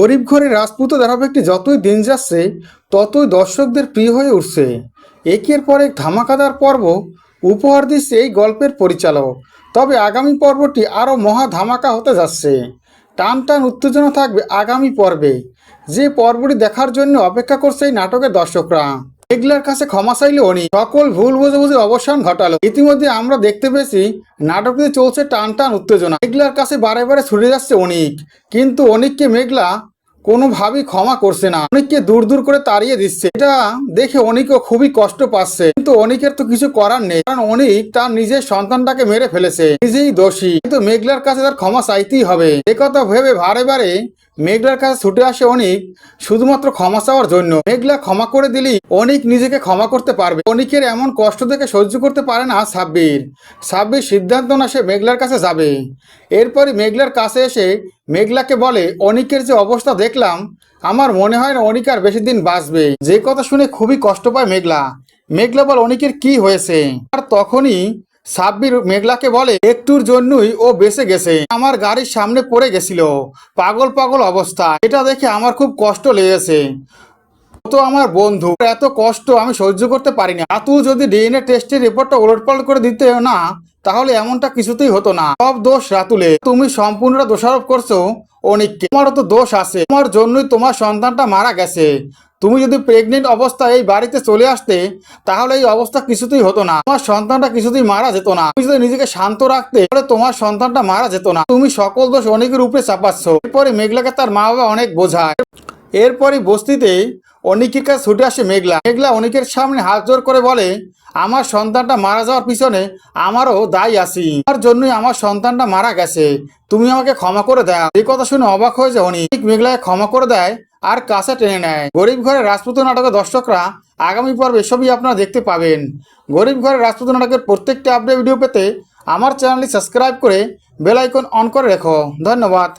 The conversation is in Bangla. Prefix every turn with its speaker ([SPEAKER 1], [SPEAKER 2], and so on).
[SPEAKER 1] গরিব ঘরের রাজপুত ধারাবাহিকটি যতই দিন যাচ্ছে ততই দর্শকদের প্রিয় হয়ে উঠছে। একের পর এক ধামাকাদার পর্ব উপহার দিচ্ছে এই গল্পের পরিচালক। তবে আগামী পর্বটি আরও মহা ধামাকা হতে যাচ্ছে। টান টান উত্তেজনা থাকবে আগামী পর্বে। যে পর্বটি দেখার জন্য অপেক্ষা করছে এই নাটকের দর্শকরা। মেঘলার কাছে ক্ষমা চাইলে অনিক সকল ভুল বোঝাবুঝি অবসান ঘটালো। ইতিমধ্যে আমরা দেখতে পেয়েছি নাটকটিতে চলছে টান টান উত্তেজনা। মেঘলার কাছে বারে বারে ছুটে যাচ্ছে অনিক, কিন্তু অনিককে মেঘলা কোনোভাবেই ক্ষমা করছে না। অনিককে দূর দূর করে তাড়িয়ে দিচ্ছে। এটা দেখে অনিকও খুবই কষ্ট পাচ্ছে, কিন্তু অনিকের তো কিছু করার নেই, কারণ অনিক তার নিজের সন্তানটাকে মেরে ফেলেছে, নিজেই দোষী। কিন্তু মেঘলার কাছে তার ক্ষমা চাইতেই হবে। একথা ভেবে বারে বারে মেঘলার কাছে ছুটে আসে অনিক শুধুমাত্র ক্ষমা চাওয়ার জন্য। মেঘলা ক্ষমা করে দিলেই অনিক নিজেকে ক্ষমা করতে পারবে। অনিকের এমন কষ্ট দেখে সহ্য করতে পারে না সাব্বির সিদ্ধান্ত না সে মেঘলার কাছে যাবে। এরপরই মেঘলার কাছে এসে মেঘলাকে বলে, অনিকের যে অবস্থা দেখলাম আমার মনে হয় না অনিক আর বেশি দিন বাঁচবে। যে কথা শুনে খুবই কষ্ট পায় মেঘলা বলে, অনিকের কি হয়েছে? আর তখনই সাব্বির মেঘলাকে বলে, একটুর জন্যই ও বেঁচে গেছে। আমার গাড়ির সামনে পড়ে গেছিল, পাগল পাগল অবস্থা। এটা দেখে আমার খুব কষ্ট লেগেছে। ও তো আমার বন্ধু, এত কষ্ট আমি সহ্য করতে পারি না। তুই যদি ডিএনএ টেস্টের রিপোর্টটা ওলটপালট করে দিতে না, তাহলে এমনটা কিছুতেই হতো না। সব দোষ রাতুলে। তুমি সম্পূর্ণ দোষারোপ করছো অনিককে। তোমারও তো দোষ আছে, তোমার জন্যই তোমার সন্তানটা মারা গেছে। তুমি যদি প্রেগনেন্ট অবস্থায় এই বাড়িতে চলে আসতে, তাহলে এই অবস্থা কিছুতেই হতো না। তোমার সন্তানটা কিছুতেই মারা যেত না। তুমি যদি নিজেকে শান্ত রাখতে, তাহলে তোমার সন্তানটা মারা যেত না। তুমি সকল দোষ অনিকের উপরে চাপাচ্ছ। এরপরে মেঘলাকে তার মা বাবা অনেক বোঝায়। এরপরই বস্তিতে অনিকের কাছে ছুটে আসে মেঘলা অনিকের সামনে হাত জোর করে বলে, আমার সন্তানটা মারা যাওয়ার পিছনে আমারও দায়ী আছি। আমার জন্যই আমার সন্তানটা মারা গেছে। তুমি আমাকে ক্ষমা করে দাও। এই কথা শুনে অবাক হয়ে যায় অনিক। মেঘলাকে ক্ষমা করে দেয় আর কাছে টেনে নেয়। গরিব ঘরের রাজপুত নাটকের দর্শকরা আগামী পর্বে এসবই আপনারা দেখতে পাবেন। গরিব ঘরের রাজপুত নাটকের প্রত্যেকটি আপডেট ভিডিও পেতে আমার চ্যানেলটি সাবস্ক্রাইব করে বেল আইকন অন করে রেখো। ধন্যবাদ।